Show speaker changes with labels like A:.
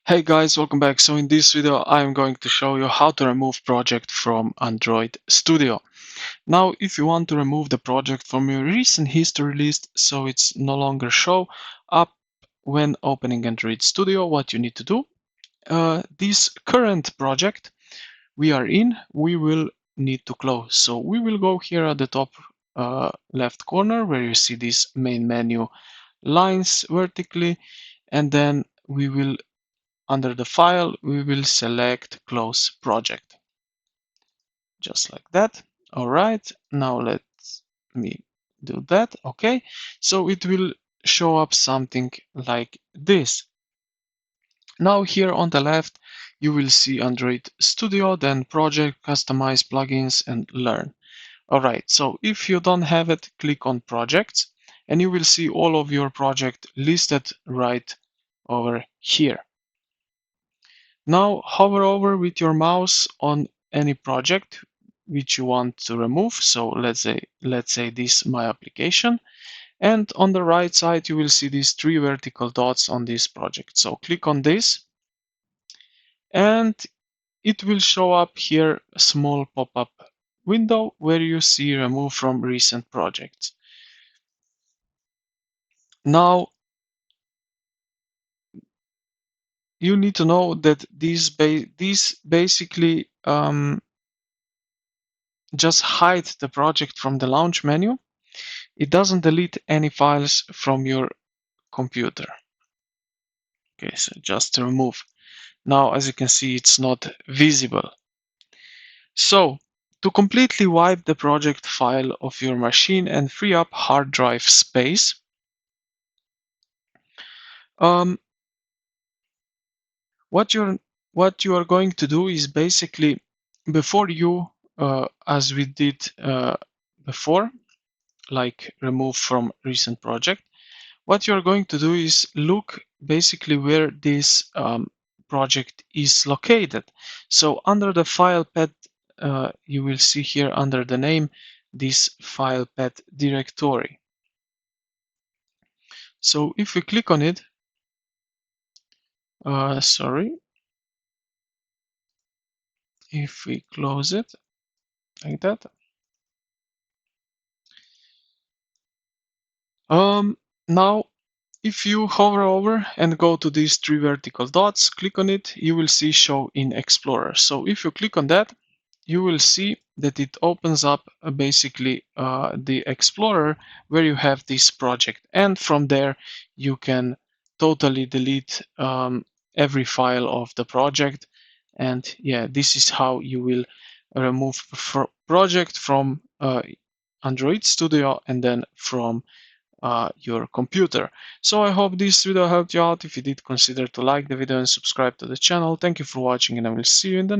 A: Hey guys, welcome back. So in this video, I am going to show you how to remove project from Android Studio. Now, if you want to remove the project from your recent history list, so it's no longer show up when opening Android Studio, what you need to do, this current project we are in, we will need to close. So we will go here at the top left corner where you see this main menu lines vertically, and then we will under the file, we will select close project, just like that. All right, now let me do that. Okay, so it will show up something like this. Now here on the left, you will see Android Studio, then project, customize plugins, and learn. All right, so if you don't have it, click on projects, and you will see all of your project listed right over here. Now hover over with your mouse on any project which you want to remove. So let's say this my application. And on the right side, you will see these three vertical dots on this project. So click on this and it will show up here a small pop-up window where you see remove from recent projects. Now you need to know that these basically just hide the project from the launch menu. It doesn't delete any files from your computer. Okay, so just remove. Now, as you can see, it's not visible. So, to completely wipe the project file of your machine and free up hard drive space, what you are going to do is basically before you, as we did before, like remove from recent project, what you're going to do is look basically where this project is located. So under the file path, you will see here under the name this file path directory. So if we click on it, sorry, if we close it like that, now if you hover over and go to these three vertical dots, click on it, you will see show in Explorer. So if you click on that, you will see that it opens up basically the Explorer where you have this project. And from there, you can totally delete every file of the project. And yeah, this is how you will remove project from Android Studio and then from your computer. So I hope this video helped you out. If you did, consider to like the video and subscribe to the channel. Thank you for watching, and I will see you in the next